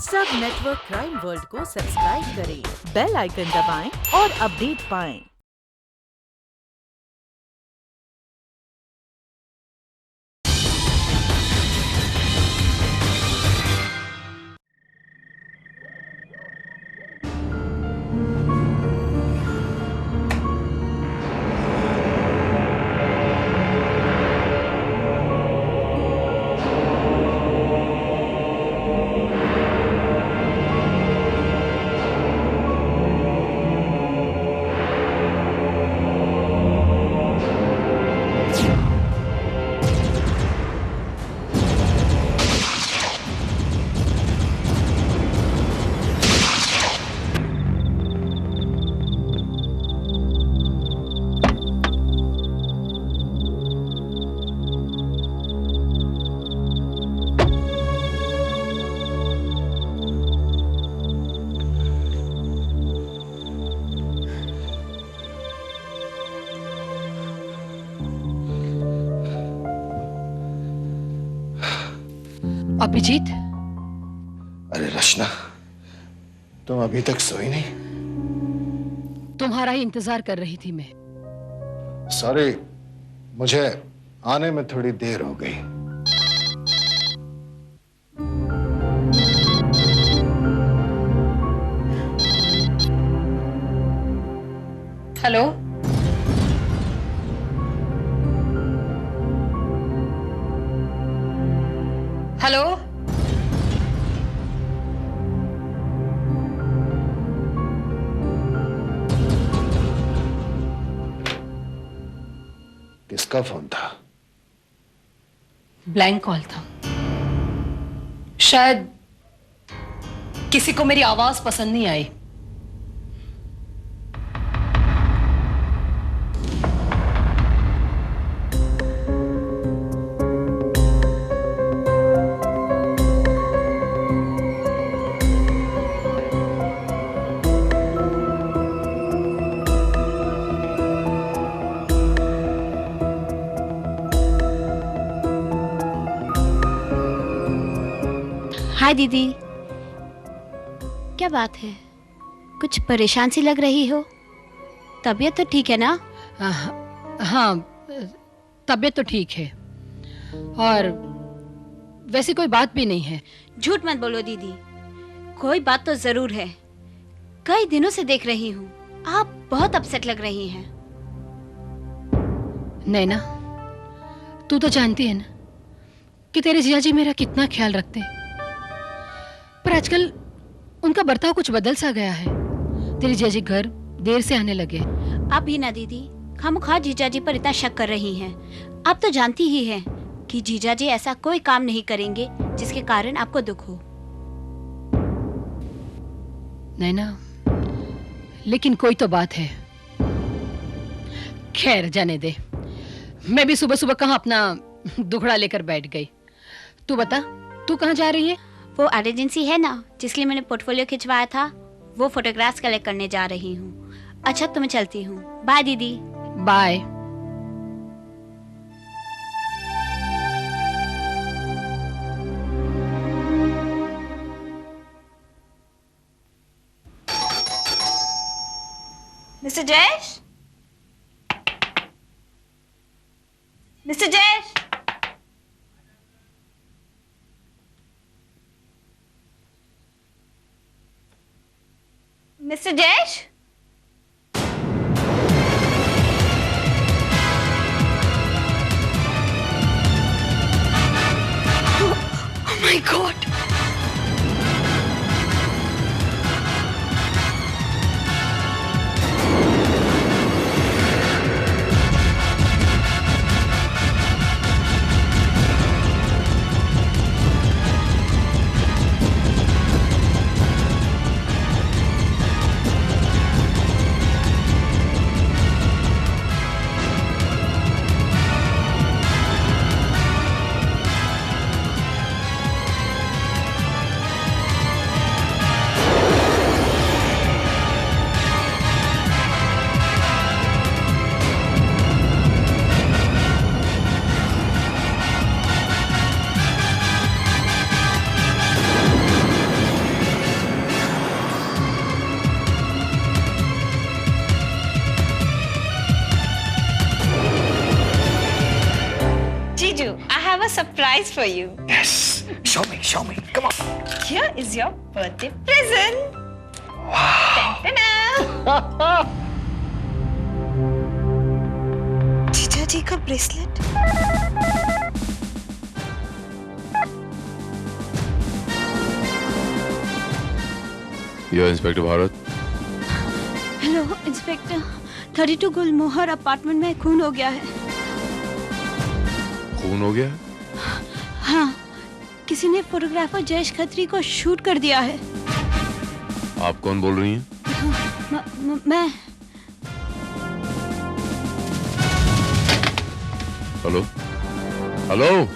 सब network crime world को subscribe करें, बेल आइकन दबाएं और अपडेट पाएं। अभिजीत, अरे रचना, तुम अभी तक सोई नहीं? तुम्हारा ही इंतजार कर रही थी मैं। सॉरी, मुझे आने में थोड़ी देर हो गई। हेलो, हेलो, किसका फोन था? ब्लैंक कॉल था। शायद किसी को मेरी आवाज पसंद नहीं आई। हाय दीदी, क्या बात है? कुछ परेशान सी लग रही हो। तबीयत तो ठीक है ना? हाँ, तबीयत तो ठीक है और वैसे कोई बात भी नहीं है। झूठ मत बोलो दीदी, कोई बात तो जरूर है। कई दिनों से देख रही हूँ, आप बहुत अपसेट लग रही हैं। नैना, तू तो जानती है ना कि तेरे जियाजी मेरा कितना ख्याल रखते हैं, पर आजकल उनका बर्ताव कुछ बदल सा गया है। तेरी जियाजी घर देर से आने लगे। आप भी ना दीदी, खामखा जीजाजी पर इतना शक कर रही हैं। आप तो जानती ही हैं कि जीजाजी ऐसा कोई काम नहीं करेंगे जिसके कारण आपको दुख हो। नैना, लेकिन कोई तो बात है। खैर जाने दे, मैं भी सुबह सुबह कहाँ अपना दुखड़ा लेकर बैठ गई। तू बता, तू कहाँ जा रही है? वो आर्ट एजेंसी है ना जिसके लिए मैंने पोर्टफोलियो खिंचवाया था, वो फोटोग्राफ्स कलेक्ट करने जा रही हूँ। अच्छा तो मैं चलती हूँ। बाय दीदी। Bye. Mister Jayesh, mister Jayesh, mister Jayesh. Oh my God! have a surprise for you. Yes. Show me. Come on. Here is your birthday present. Wow. जीजा जी का ब्रेसलेट. यह इंस्पेक्टर भारत. हेलो इंस्पेक्टर, 32 गुलमोहर अपार्टमेंट में खून हो गया है. खून हो गया? हाँ, किसी ने फोटोग्राफर जयेश खत्री को शूट कर दिया है. आप कौन बोल रही हैं? मैं. Hello hello.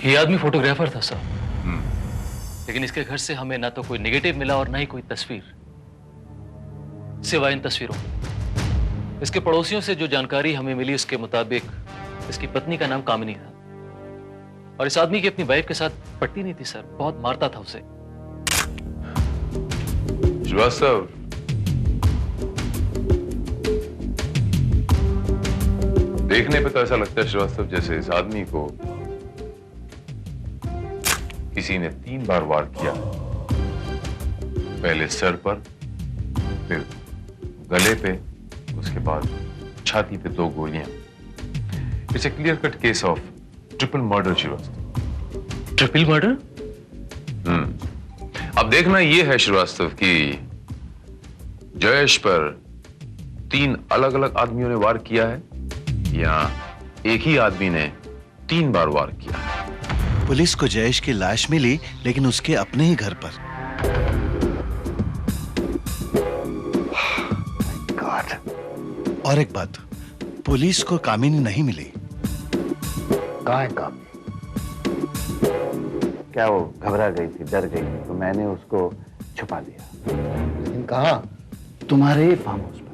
ये आदमी फोटोग्राफर था सर. लेकिन इसके घर से हमें ना तो कोई नेगेटिव मिला और ना ही कोई तस्वीर, सिवाय इन तस्वीरों. इसके पड़ोसियों से जो जानकारी हमें मिली उसके मुताबिक इसकी पत्नी का नाम कामिनी था और इस आदमी की अपनी वाइफ के साथ पटती नहीं थी सर. बहुत मारता था उसे. श्रीवास्तव, देखने पे तो ऐसा लगता है श्रीवास्तव जैसे इस आदमी को किसी ने 3 बार वार किया. पहले सर पर, फिर गले पे, उसके बाद छाती पे 2 गोलियां. It's a clear cut case of triple murder Srivastava. Triple murder? अब देखना यह है श्रीवास्तव कि जयेश पर 3 अलग अलग आदमियों ने वार किया है या एक ही आदमी ने 3 बार वार किया है. पुलिस को जयेश की लाश मिली, लेकिन उसके अपने ही घर पर. गॉड. और एक बात, पुलिस को कामिनी नहीं मिली. कहाँ है कामिनी? क्या वो घबरा गई थी, डर गई थी, तो मैंने उसको छुपा दिया. लेकिन कहाँ? तुम्हारे फार्म हाउस पर.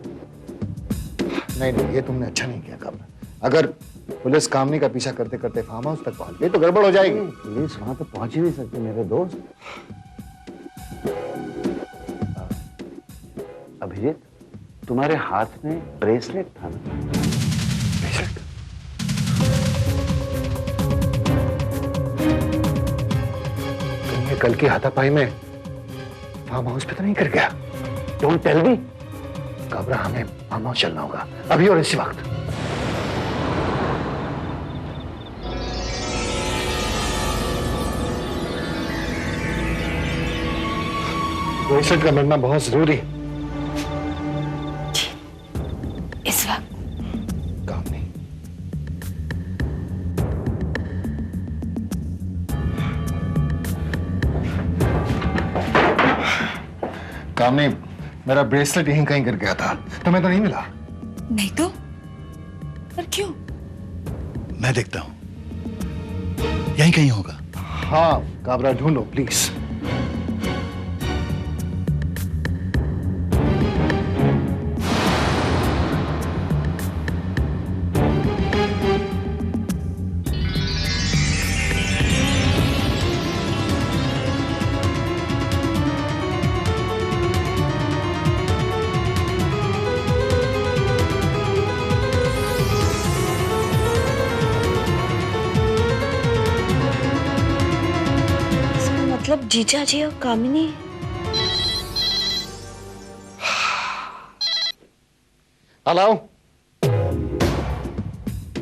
नहीं, ये तुमने अच्छा नहीं किया काबरा. अगर पुलिस कामिनी का पीछा करते करते फार्म हाउस तक पहुंच गई तो गड़बड़ हो जाएगी. पुलिस वहां तो पहुंच ही नहीं सकती मेरे दोस्त. अभिजीत, तुम्हारे हाथ में ब्रेसलेट था ना? ब्रेसलेट? कहीं ये कल की हाथापाई में फार्म हाउस पे तो नहीं कर गया? Don't tell me. काबरा, हमें फार्म हाउस चलना होगा अभी और इसी वक्त. ब्रेसलेट का मिलना बहुत जरूरी. इस वक्त काम नहीं. काम नहीं. मेरा ब्रेसलेट यहीं कहीं गिर गया था, तुम्हें तो नहीं मिला? नहीं तो पर क्यों? मैं देखता हूं, यहीं कहीं होगा. हाँ काबरा, ढूंढो प्लीज. मतलब जीजा जी और Kamini. Hello.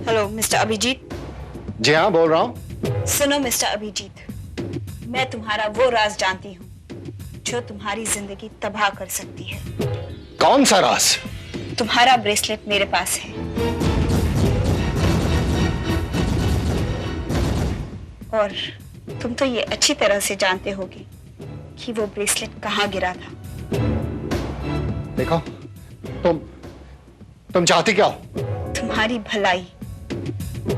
Hello mister Abhijit. जी हाँ, बोल रहा हूँ। सुनो मिस्टर अभिजीत, मैं तुम्हारा वो राज जानती हूँ जो तुम्हारी जिंदगी तबाह कर सकती है। कौन सा राज? तुम्हारा ब्रेसलेट मेरे पास है और तुम तो ये अच्छी तरह से जानते होगे कि वो ब्रेसलेट कहाँ गिरा था। देखो, तुम चाहती क्या हो? तुम्हारी भलाई,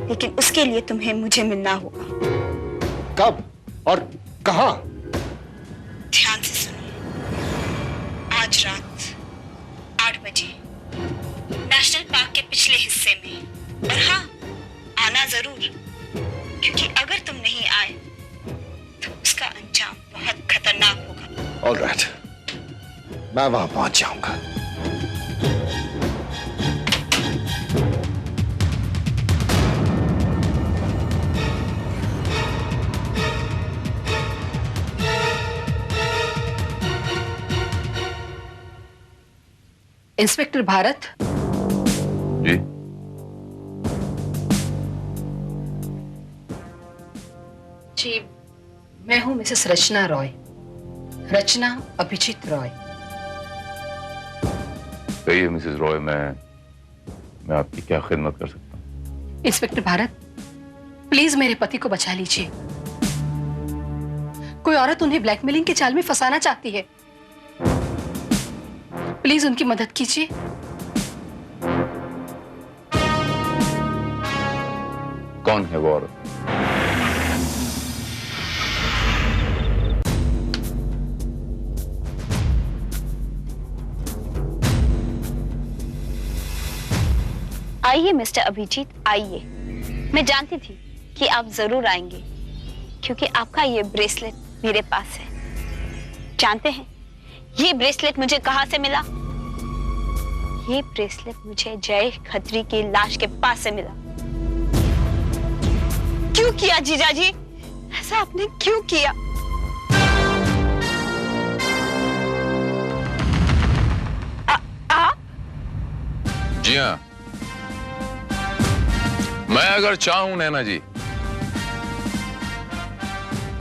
लेकिन उसके लिए तुम्हें मुझे मिलना होगा। कब और कहाँ? ध्यान से सुनो, आज रात 8 बजे नेशनल पार्क के पिछले हिस्से में। और हाँ, आना जरूर, क्योंकि अगर तुम नहीं आए तो उसका अंजाम बहुत खतरनाक होगा। ऑलराइट, मैं वहां पहुंच जाऊंगा। इंस्पेक्टर भारत, जी। जी मैं हूं मिसेस रचना रॉय, रचना अभिजीत रॉय। कहिए मिसेस रॉय, मैं आपकी क्या खिदमत कर सकता हूँ? इंस्पेक्टर भारत, प्लीज मेरे पति को बचा लीजिए। कोई औरत उन्हें ब्लैकमेलिंग के जाल में फंसाना चाहती है। प्लीज उनकी मदद कीजिए। कौन है वो औरत? आइए मिस्टर अभिजीत, आइए। मैं जानती थी कि आप जरूर आएंगे, क्योंकि आपका ये ब्रेसलेट मेरे पास है। जानते हैं ये ब्रेसलेट मुझे कहां से मिला? ये ब्रेसलेट मुझे जय खत्री की लाश के पास से मिला। क्यों किया जीजा जी? ऐसा आपने क्यों किया? जी हाँ, मैं अगर चाहूं नैना जी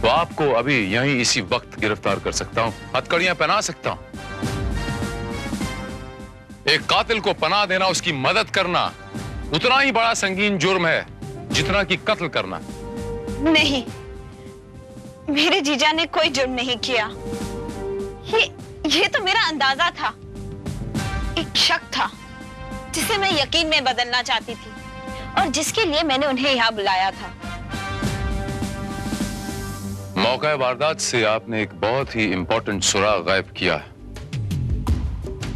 तो आपको अभी यहीं इसी वक्त गिरफ्तार कर सकता हूं, हथकड़ियां पहना सकता हूं। एक कातिल को पनाह देना, उसकी मदद करना उतना ही बड़ा संगीन जुर्म है जितना कि कत्ल करना। नहीं, मेरे जीजा ने कोई जुर्म नहीं किया। ये तो मेरा अंदाजा था, एक शक था जिसे मैं यकीन में बदलना चाहती थी और जिसके लिए मैंने उन्हें यहाँ बुलाया था। मौका वारदात से आपने एक बहुत ही इंपॉर्टेंट सुराग गायब किया है।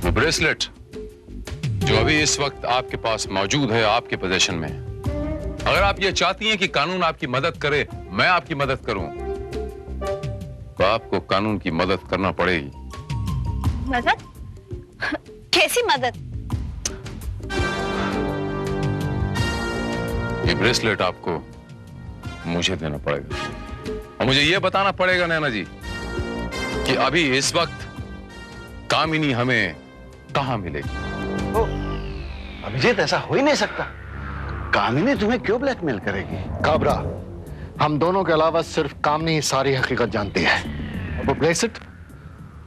वो ब्रेसलेट जो अभी इस वक्त आपके पास मौजूद है, आपके पोजीशन में। अगर आप ये चाहती हैं कि कानून आपकी मदद करे, मैं आपकी मदद करूं, तो आपको कानून की मदद करना पड़ेगी। मदद? कैसी मदद? ये ब्रेसलेट आपको मुझे देना पड़ेगा और मुझे ये बताना पड़ेगा नैना जी कि अभी इस वक्त कामिनी हमें कहां मिलेगी। अभिजीत, ऐसा हो ही नहीं सकता। कामिनी तुम्हें क्यों ब्लैकमेल करेगी? काबरा, हम दोनों के अलावा सिर्फ कामनी ही सारी हकीकत जानती है। और वो ब्रेसलेट,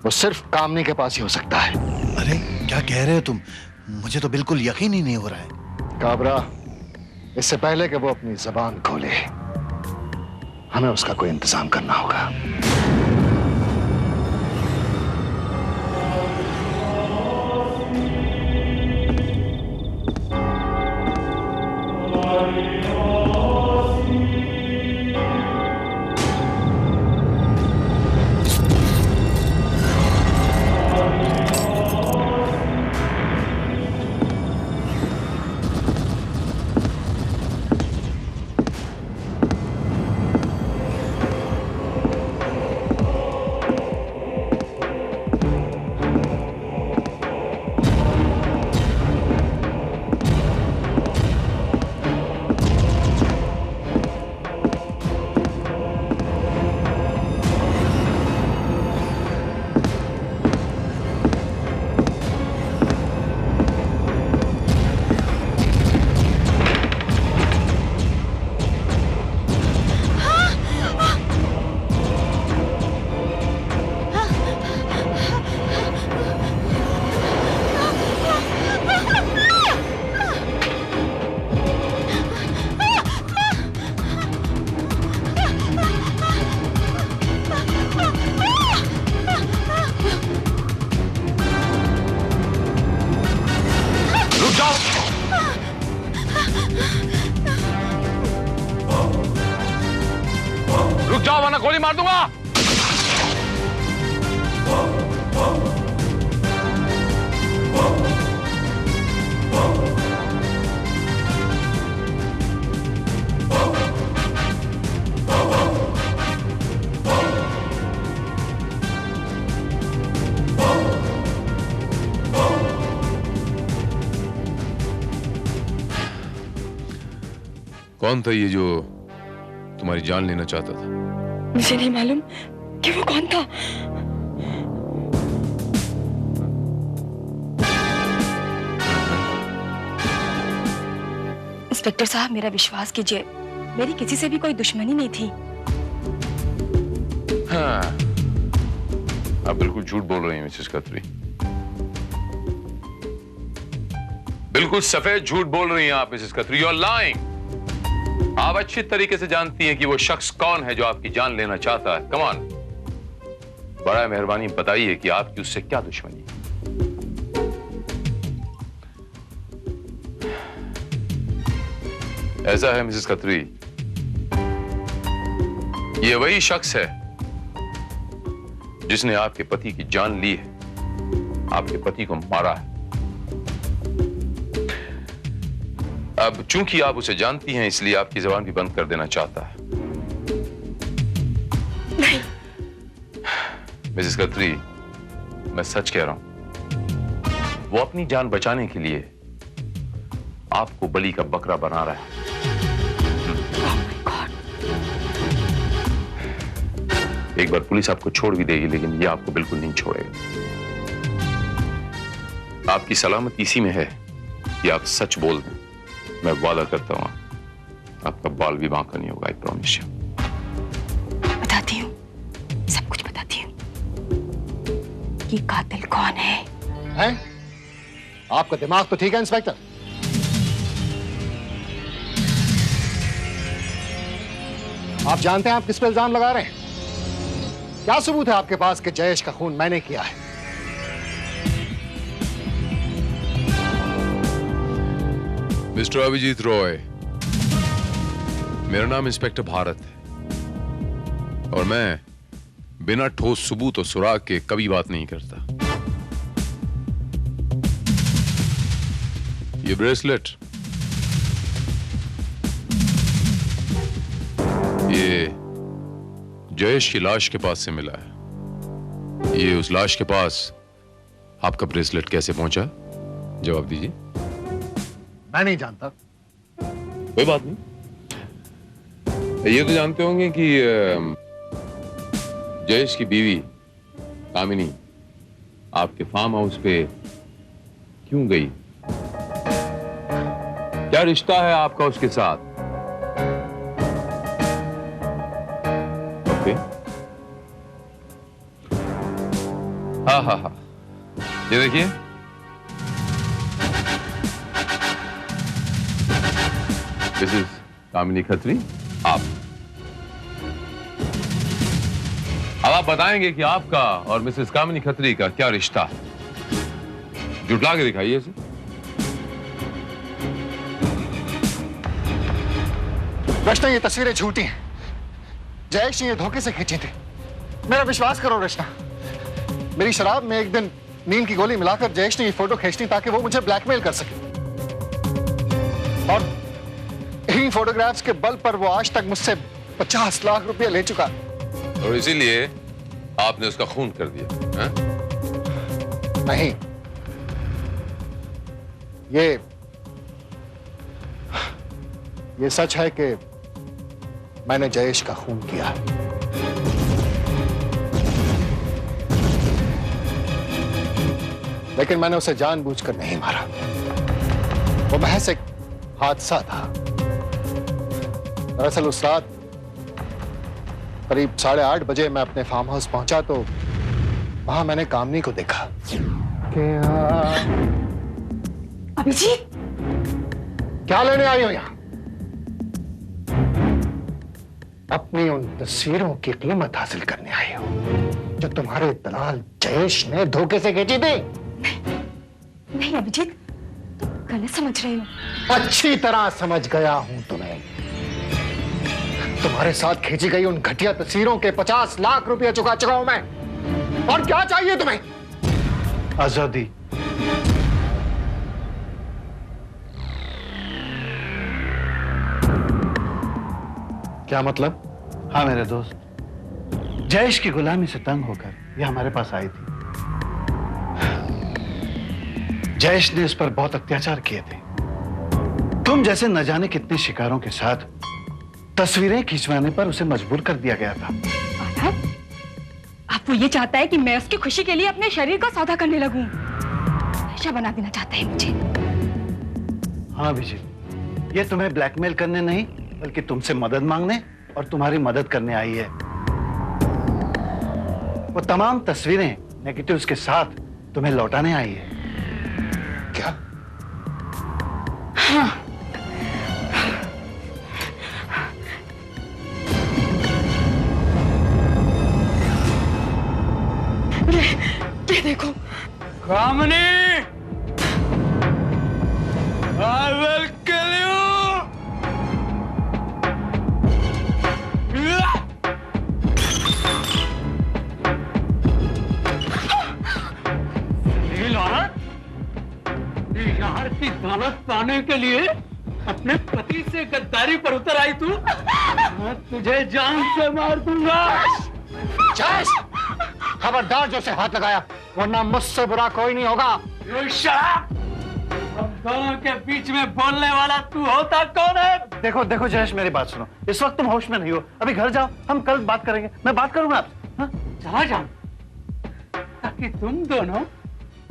वो सिर्फ कामनी के पास ही हो सकता है। अरे क्या कह रहे हो तुम? मुझे तो बिल्कुल यकीन ही नहीं हो रहा है। काबरा, इससे पहले कि वो अपनी जबान खोले, हमें उसका कोई इंतजाम करना होगा। जाओ वरना गोली मार दूंगा। कौन था ये जो तुम्हारी जान लेना चाहता था? मुझे नहीं मालूम कि वो कौन था। इंस्पेक्टर साहब, मेरा विश्वास कीजिए, मेरी किसी से भी कोई दुश्मनी नहीं थी। हाँ, आप बिल्कुल झूठ बोल रही हैं मिसेस खत्री। बिल्कुल सफेद झूठ बोल रही हैं आप Mrs Khatri. You are lying. आप अच्छी तरीके से जानती हैं कि वो शख्स कौन है जो आपकी जान लेना चाहता है। कम ऑन, बड़ा मेहरबानी बताइए कि आपकी उससे क्या दुश्मनी है। ऐसा है मिसेस खत्री, ये वही शख्स है जिसने आपके पति की जान ली है, आपके पति को मारा है। अब चूंकि आप उसे जानती हैं, इसलिए आपकी जुबान भी बंद कर देना चाहता है। नहीं। मिसेस खत्री, मैं सच कह रहा हूं, वो अपनी जान बचाने के लिए आपको बलि का बकरा बना रहा है। एक बार पुलिस आपको छोड़ भी देगी, लेकिन ये आपको बिल्कुल नहीं छोड़ेगा। आपकी सलामती इसी में है कि आप सच बोल दें। मैं वादा करता हूं आपका बाल भी बांका नहीं होगा। I promise you. बताती हूँ, सब कुछ बताती हूँ। ये कातिल कौन है? हैं? आपका दिमाग तो ठीक है इंस्पेक्टर? आप जानते हैं आप किस पे इल्जाम लगा रहे हैं? क्या सबूत है आपके पास कि जयेश का खून मैंने किया है? मिस्टर अभिजीत रॉय, मेरा नाम इंस्पेक्टर भारत है और मैं बिना ठोस सबूत और सुराग के कभी बात नहीं करता। ये ब्रेसलेट, ये जयेश की लाश के पास से मिला है। ये उस लाश के पास आपका ब्रेसलेट कैसे पहुंचा? जवाब दीजिए। मैं नहीं जानता। कोई बात नहीं। ये तो जानते होंगे कि जयेश की बीवी कामिनी आपके फार्म हाउस पे क्यों गई? क्या रिश्ता है आपका उसके साथ? ओके। हाँ हाँ हाँ, ये देखिए, दिस इज कामिनी खत्री। आप अब आप बताएंगे कि आपका और मिसेस कामिनी खत्री का क्या रिश्ता है। जुटला के दिखाइए इसे। रचना, ये तस्वीरें झूठी हैं। जयेश ने ये धोखे से खींची थी। मेरा विश्वास करो रचना। मेरी शराब में एक दिन नींद की गोली मिलाकर जयेश ने ये फोटो खींची ताकि वो मुझे ब्लैकमेल कर सके, और इन फोटोग्राफ्स के बल पर वो आज तक मुझसे 50 लाख रुपए ले चुका, और इसीलिए आपने उसका खून कर दिया है? नहीं, ये सच है कि मैंने जयेश का खून किया। लेकिन मैंने उसे जानबूझकर नहीं मारा। वो महज एक हादसा था। दरअसल उस रात करीब 8:30 बजे मैं अपने फार्म हाउस पहुंचा तो वहां मैंने कामनी को देखा। अभिजीत, क्या लेने आई हो यहां? अपनी उन तस्वीरों की कीमत हासिल करने आई हो जो तुम्हारे दलाल जयेश ने धोखे से खींची थी। नहीं अभिजीत, तुम गलत समझ रहे हो। अच्छी तरह समझ गया हूं तुम्हें। तुम्हारे साथ खींची गई उन घटिया तस्वीरों के 50 लाख रुपए चुका चुका हूं मैं। और क्या चाहिए तुम्हें? आजादी। क्या मतलब? हाँ मेरे दोस्त, जयेश की गुलामी से तंग होकर ये हमारे पास आई थी। जयेश ने इस पर बहुत अत्याचार किए थे। तुम जैसे न जाने कितने शिकारों के साथ तस्वीरें खिंचवाने पर उसे मजबूर कर दिया गया था। अब वो ये चाहता है कि मैं उसकी खुशी के लिए अपने शरीर का सौदा करने लगूं। ऐसा बना देना चाहता है मुझे। हाँ अभिजीत, ये तुम्हें ब्लैकमेल करने नहीं बल्कि तुमसे मदद मांगने और तुम्हारी मदद करने आई है। वो तमाम तस्वीरें नेगेटिव्स के साथ तुम्हें लौटाने आई है। क्या? हाँ। ये देखो। कामनी, I will kill you. यार की दौलत पाने के लिए अपने पति से गद्दारी पर उतर आई तू? मैं तुझे जान से मार दूंगा। जयेश, खबरदार जो से हाथ लगाया, वरना मुझसे बुरा कोई नहीं होगा। हम दोनों के बीच में बोलने वाला तू होता कौन है? देखो देखो जयेश, मेरी बात सुनो। इस वक्त तुम होश में नहीं हो। अभी घर जाओ, हम कल बात करेंगे। मैं बात करूंगा आपसे। हाँ? चला जाओ ताकि तुम दोनों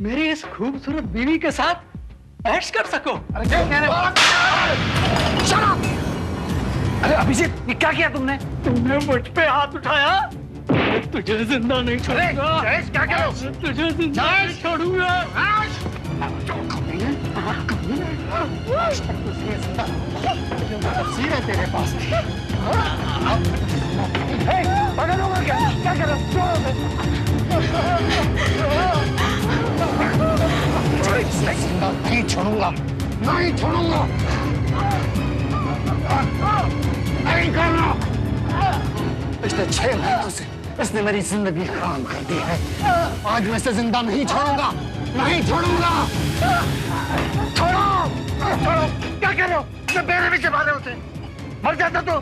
मेरी इस खूबसूरत बीवी के साथ ऐश कर सको। अरे अभिजीत, ये क्या किया तुमने? तुमने मुझ पे हाथ उठाया, तुझे जिंदा नहीं छोड़ूंगा। जयेश, क्या कर रहे हो? तुझे जिंदा नहीं छोड़ूंगा। तस्वीर है तेरे पास। पागल होगा क्या? क्या कर रहे हो? जिंदा नहीं छोड़ूंगा, नहीं छोड़ूंगा, नहीं करना। पिछले 6 महीनों से इसने मेरी जिंदगी खराब कर दी है। आज मैं इसे जिंदा नहीं छोड़ूंगा, नहीं छोड़ूंगा। छोड़ो, छोड़ो। क्या कर रहे हो? मेरे पीछे भागे उसे, मर जाता तो।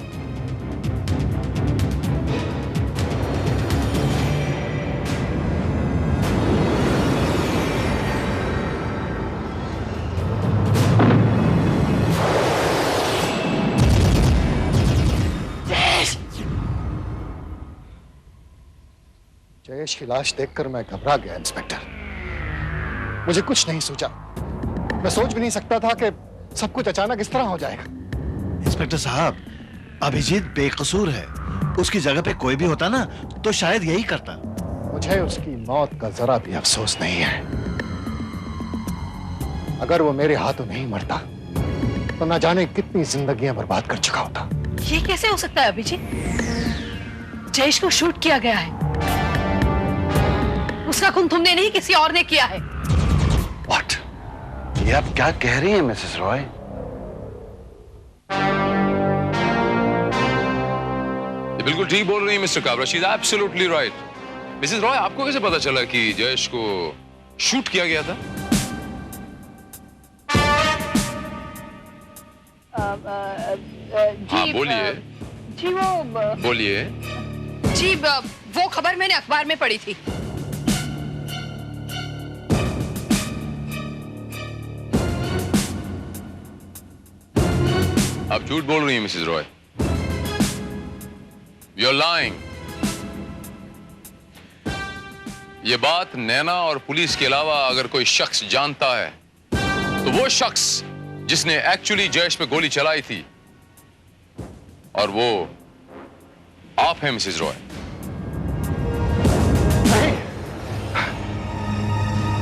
जयेश की लाश देखकर मैं घबरा गया इंस्पेक्टर। मुझे कुछ नहीं सूझा। मैं सोच भी नहीं सकता था कि सब कुछ अचानक इस तरह हो जाएगा। इंस्पेक्टर साहब, अभिजीत बेकसूर है। उसकी जगह पे कोई भी होता ना तो शायद यही करता। मुझे उसकी मौत का जरा भी अफसोस नहीं है। अगर वो मेरे हाथों नहीं मरता तो न जाने कितनी जिंदगियां बर्बाद कर चुका होता। ये कैसे हो सकता है अभिजीत? जयेश को शूट किया गया है। उसका खून तुमने नहीं, किसी और ने किया है। What? ये आप क्या कह रही हैं मिसेस रॉय? बिल्कुल ठीक बोल रही है mister Kabra. She is absolutely right. Mrs Roy, आपको कैसे पता चला कि जयेश को शूट किया गया था? हाँ बोलिए। जी वो बोलिए। जी वो खबर मैंने अखबार में पढ़ी थी। आप झूठ बोल रही हैं मिसेस रॉय। You're lying. ये बात नैना और पुलिस के अलावा अगर कोई शख्स जानता है तो वो शख्स जिसने एक्चुअली जयेश पे गोली चलाई थी, और वो आप हैं मिसेस रॉय।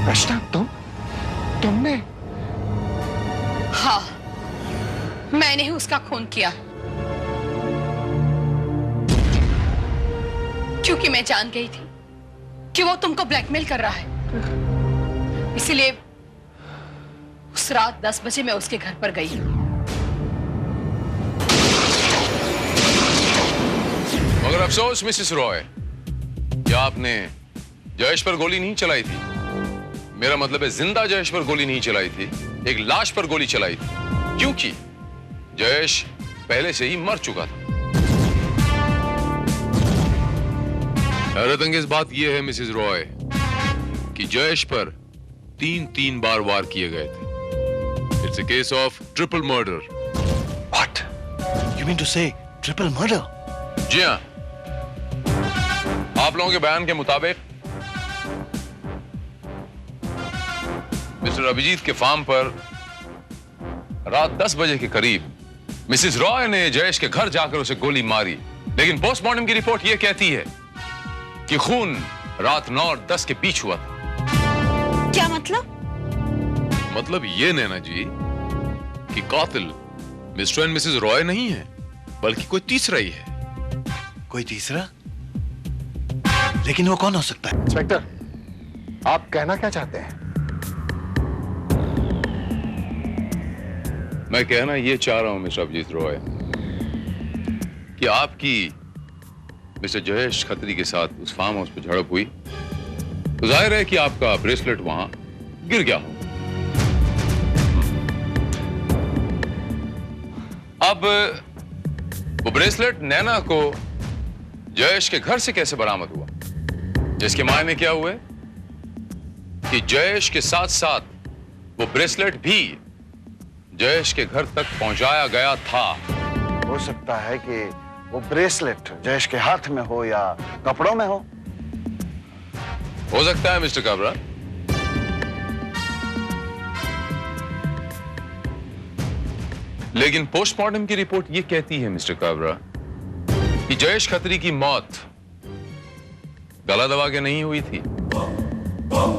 रचना, तुमने? हाँ, मैंने ही उसका खून किया, क्योंकि मैं जान गई थी कि वो तुमको ब्लैकमेल कर रहा है। इसीलिए उस रात 10 बजे मैं उसके घर पर गई। मगर अफसोस मिसेस रॉय, क्या आपने जयेश पर गोली नहीं चलाई थी। मेरा मतलब है जिंदा जयेश पर गोली नहीं चलाई थी, एक लाश पर गोली चलाई थी, क्योंकि जयेश पहले से ही मर चुका था। हैरतअंगेज बात यह है मिसेस रॉय कि जयेश पर 3 बार वार किए गए थे। It's a case of triple murder. What? You mean to say triple murder? जी हाँ, आप लोगों के बयान के मुताबिक मिस्टर अभिजीत के फार्म पर रात 10 बजे के करीब मिसेस रॉय ने जयेश के घर जाकर उसे गोली मारी, लेकिन पोस्टमार्टम की रिपोर्ट यह कहती है कि खून रात 9 और 10 के बीच हुआ था। क्या मतलब? मतलब ये नैना जी कि कातिल मिस्टर एंड मिसेस रॉय नहीं है, बल्कि कोई तीसरा ही है। कोई तीसरा? लेकिन वो कौन हो सकता है? इंस्पेक्टर, आप कहना क्या चाहते हैं? मैं कहना यह चाह रहा हूं मिस्टर अभिजीत रॉय कि आपकी मिस्टर जयेश खत्री के साथ उस फार्म हाउस पर झड़प हुई तो जाहिर है कि आपका ब्रेसलेट वहां गिर गया हो। अब वो ब्रेसलेट नैना को जयेश के घर से कैसे बरामद हुआ, जिसके मायने क्या हुए कि जयेश के साथ साथ वो ब्रेसलेट भी जयेश के घर तक पहुंचाया गया था। हो सकता है कि वो ब्रेसलेट जयेश के हाथ में हो या कपड़ों में हो सकता है मिस्टर काबरा। लेकिन पोस्टमार्टम की रिपोर्ट यह कहती है मिस्टर काबरा कि जयेश खत्री की मौत गला दबा के नहीं हुई थी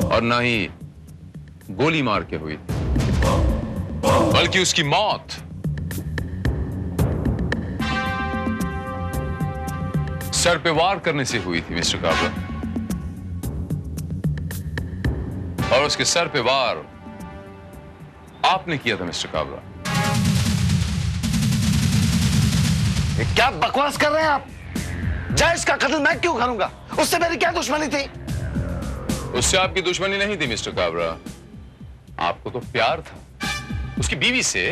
और ना ही गोली मार के हुई थी, बल्कि उसकी मौत सर पे वार करने से हुई थी मिस्टर काबरा। और उसके सर पे वार आपने किया था मिस्टर काबरा। ये क्या बकवास कर रहे हैं आप? जयेश का कत्ल मैं क्यों करूंगा? उससे मेरी क्या दुश्मनी थी? उससे आपकी दुश्मनी नहीं थी मिस्टर काबरा, आपको तो प्यार था उसकी बीवी से।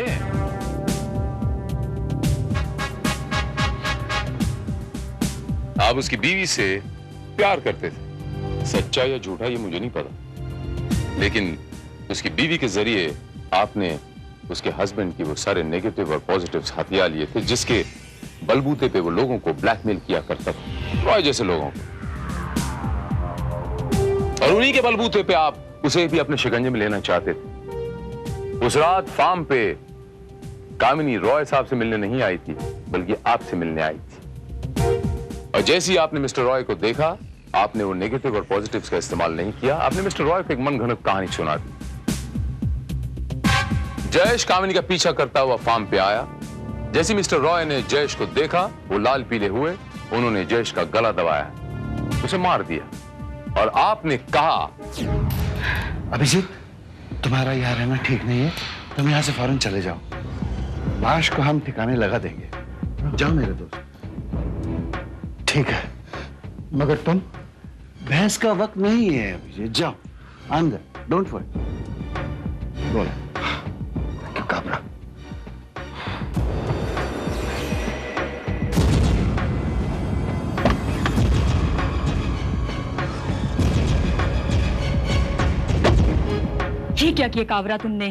आप उसकी बीवी से प्यार करते थे, सच्चा या झूठा ये मुझे नहीं पता, लेकिन उसकी बीवी के जरिए आपने उसके हस्बैंड की वो सारे नेगेटिव और पॉजिटिव्स हथियार लिए थे जिसके बलबूते पे वो लोगों को ब्लैकमेल किया करता था, रॉय जैसे लोगों को, और उन्हीं के बलबूते पे आप उसे भी अपने शिकंजे में लेना चाहते थे। उस रात फार्म पे कामिनी रॉय साहब से मिलने नहीं आई थी, बल्कि आपसे मिलने आई थी। और जैसे ही आपने मिस्टर रॉय को देखा, आपने वो नेगेटिव और पॉजिटिव्स का इस्तेमाल नहीं किया, आपने मिस्टर रॉय को एक मनगढ़ंत कहानी सुना दी। जयेश कामिनी का पीछा करता हुआ फार्म पे आया। जैसे मिस्टर रॉय ने जयेश को देखा, वो लाल पीले हुए, उन्होंने जयेश का गला दबाया, उसे मार दिया, और आपने कहा, अभिजीत, तुम्हारा यहाँ रहना ठीक नहीं है, तुम यहाँ से फौरन चले जाओ, लाश को हम ठिकाने लगा देंगे। जाओ मेरे दोस्त। ठीक है, मगर तुम? बहस का वक्त नहीं है अभिजीत, जाओ अंदर, डोंट वरी। बोलो क्यों घबरा? ये क्या किया काबरा तुमने?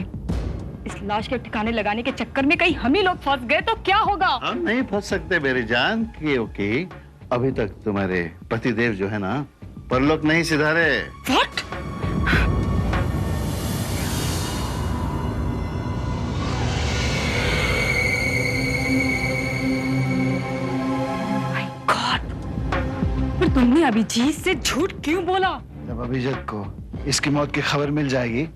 इस लाश के ठिकाने लगाने के चक्कर में कहीं हम ही लोग फंस गए तो क्या होगा? हम नहीं फंस सकते मेरी जान, क्योंकि अभी तक तुम्हारे पतिदेव जो है ना, परलोक नहीं सिधारे। What? My God! पर तुमने अभिजीत से झूठ क्यों बोला? जब अभिजीत को इसकी मौत की खबर मिल जाएगी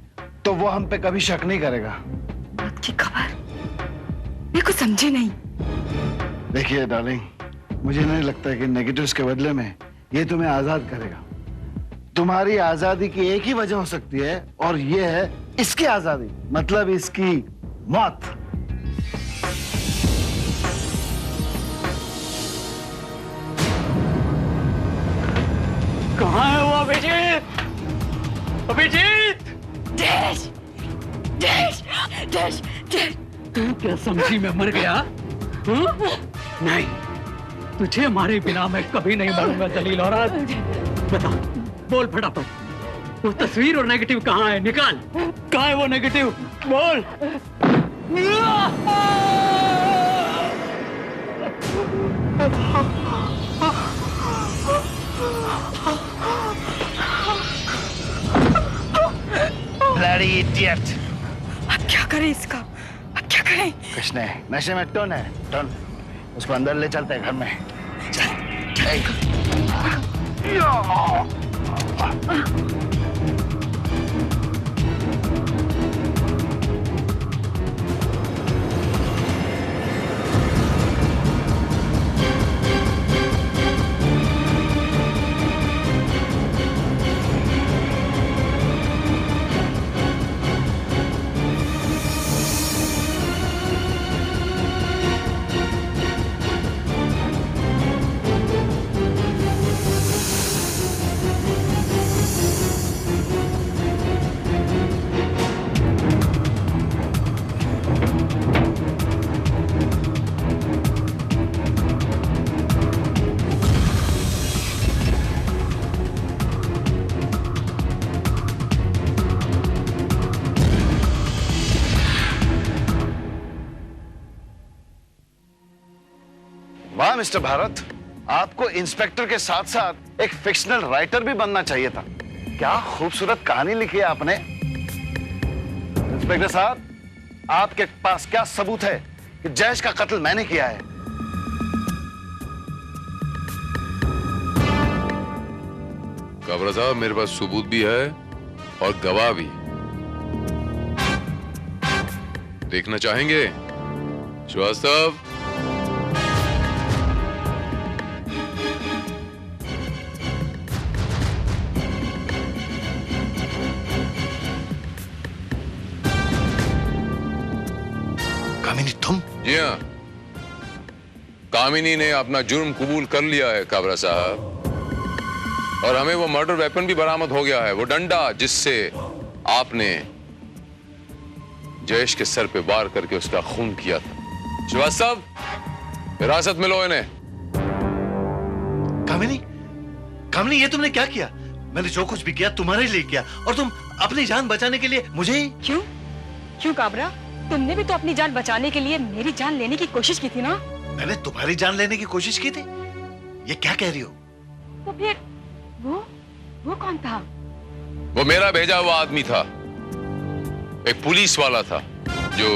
तो वो हम पे कभी शक नहीं करेगा। मौत की खबर? मैं कुछ समझे नहीं। देखिए डार्लिंग, मुझे नहीं लगता कि नेगेटिव्स के बदले में ये तुम्हें आजाद करेगा। तुम्हारी आजादी की एक ही वजह हो सकती है, और ये है इसकी आजादी, मतलब इसकी मौत। कहाँ है वो अभिजीत? अभिजीत! देश देश देश देश तू क्या समझी मैं मर गया? नहीं, तुझे मारे बिना मैं कभी नहीं मरूंगा जलील औरत। बता, बोल फटाफट, वो तस्वीर और नेगेटिव कहाँ है? निकाल, कहाँ है वो नेगेटिव? बोल। Bloody idiot! अब क्या करें इसका? अब क्या करें? कुछ नहीं, नशे में टोन है, टोन। उसको अंदर ले चलते हैं घर में। वाह मिस्टर भारत, आपको इंस्पेक्टर के साथ साथ एक फिक्शनल राइटर भी बनना चाहिए था। क्या खूबसूरत कहानी लिखी है आपने। इंस्पेक्टर साहब, आपके पास क्या सबूत है कि जयेश का कत्ल मैंने किया है? काबरा साहब, मेरे पास सबूत भी है और गवाह भी। देखना चाहेंगे? श्रीवास्तव, कामिनी तुम? जी हाँ, कामिनी ने अपना जुर्म कबूल कर लिया है काबरा साहब, और हमें वो मर्डर वेपन भी बरामद हो गया है, वो डंडा जिससे आपने जयेश के सर पे वार करके उसका खून किया था। श्रीवास्तव, हिरासत में लो इन्हें। कामिनी, कामिनी, ये तुमने क्या किया? मैंने जो कुछ भी किया तुम्हारे लिए किया, और तुम अपनी जान बचाने के लिए मुझे ही। क्यों? क्यों काबरा? तुमने भी तो अपनी जान बचाने के लिए मेरी जान लेने की कोशिश की थी ना? मैंने तुम्हारी जान लेने की कोशिश की थी? ये क्या कह रही हो? तो फिर वो कौन था? वो मेरा भेजा हुआ आदमी था, एक पुलिस वाला था जो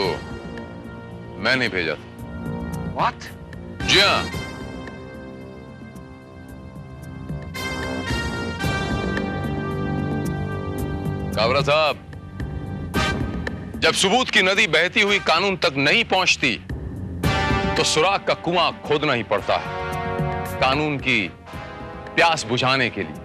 मैंने भेजा था। What? जी हाँ। काबरा साहब, जब सबूत की नदी बहती हुई कानून तक नहीं पहुंचती तो सुराग का कुआं खोदना ही पड़ता है कानून की प्यास बुझाने के लिए।